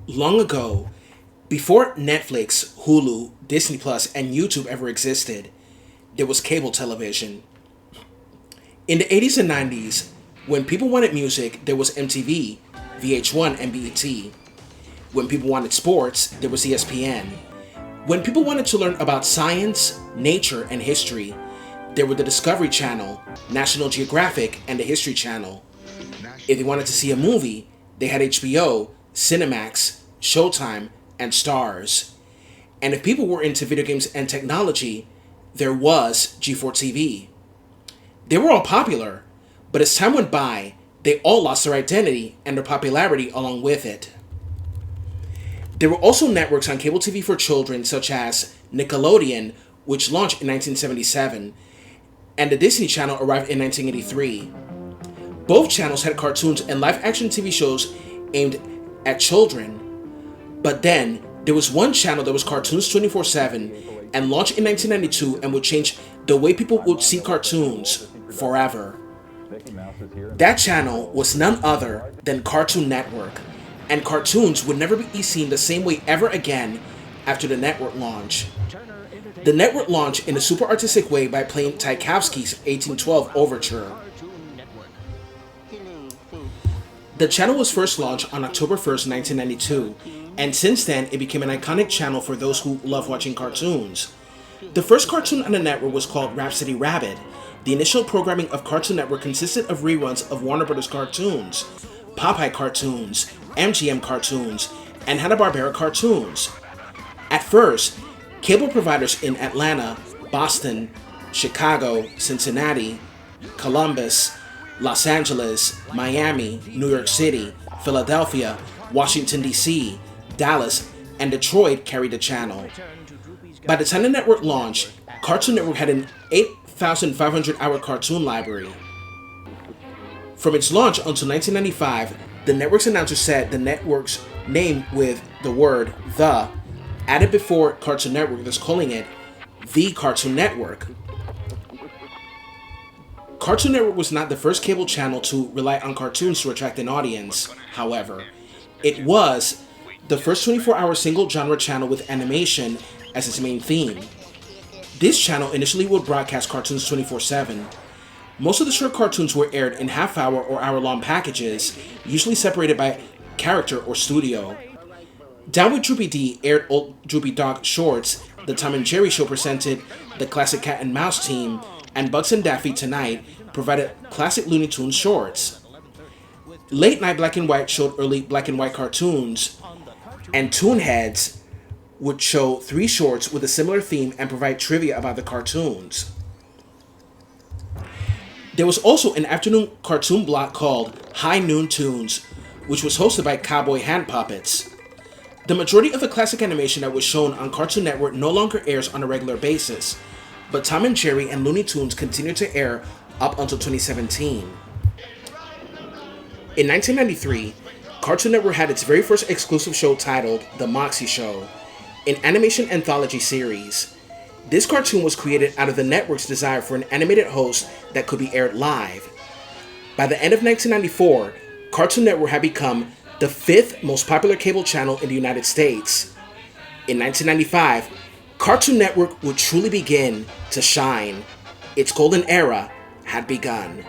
Long ago, before Netflix, Hulu, Disney Plus, and YouTube ever existed, there was cable television. In the 80s and 90s, when people wanted music, there was MTV, VH1, and BET. When people wanted sports, there was ESPN. When people wanted to learn about science, nature, and history, there were the Discovery Channel, National Geographic, and the History Channel. If they wanted to see a movie, they had HBO, Cinemax, Showtime, and Stars. And if people were into video games and technology, there was G4 TV. They were all popular, but as time went by, they all lost their identity and their popularity along with it. There were also networks on cable TV for children such as Nickelodeon, which launched in 1977, and the Disney Channel arrived in 1983. Both channels had cartoons and live-action TV shows aimed at children, but then there was one channel that was cartoons 24/7 and launched in 1992 and would change the way people would see cartoons forever. That channel was none other than Cartoon Network, and cartoons would never be seen the same way ever again after the network launch. The network launched in a super artistic way by playing Tchaikovsky's 1812 Overture. The channel was first launched on October 1st, 1992, and since then it became an iconic channel for those who love watching cartoons. The first cartoon on the network was called Rhapsody Rabbit. The initial programming of Cartoon Network consisted of reruns of Warner Brothers cartoons, Popeye cartoons, MGM cartoons, and Hanna-Barbera cartoons. At first, cable providers in Atlanta, Boston, Chicago, Cincinnati, Columbus, Los Angeles, Miami, New York City, Philadelphia, Washington, D.C., Dallas, and Detroit carried the channel. By the time the network launched, Cartoon Network had an 8,500-hour cartoon library. From its launch until 1995, the network's announcer said the network's name with the word "the" added before Cartoon Network, thus calling it the Cartoon Network. Cartoon Network was not the first cable channel to rely on cartoons to attract an audience, however. It was the first 24-hour single-genre channel with animation as its main theme. This channel initially would broadcast cartoons 24/7. Most of the short cartoons were aired in half-hour or hour-long packages, usually separated by character or studio. Down with Droopy D aired old Droopy Dog shorts, The Tom and Jerry Show presented the classic Cat and Mouse team, and Bugs and Daffy Tonight provided classic Looney Tunes shorts. Late Night Black and White showed early black and white cartoons, and Toonheads would show 3 shorts with a similar theme and provide trivia about the cartoons. There was also an afternoon cartoon block called High Noon Tunes, which was hosted by Cowboy Hand Puppets. The majority of the classic animation that was shown on Cartoon Network no longer airs on a regular basis, but Tom and Jerry and Looney Tunes continued to air up until 2017. In 1993, Cartoon Network had its very first exclusive show titled The Moxie Show, an animation anthology series. This cartoon was created out of the network's desire for an animated host that could be aired live. By the end of 1994, Cartoon Network had become the 5th most popular cable channel in the United States. In 1995, Cartoon Network would truly begin to shine. Its golden era had begun.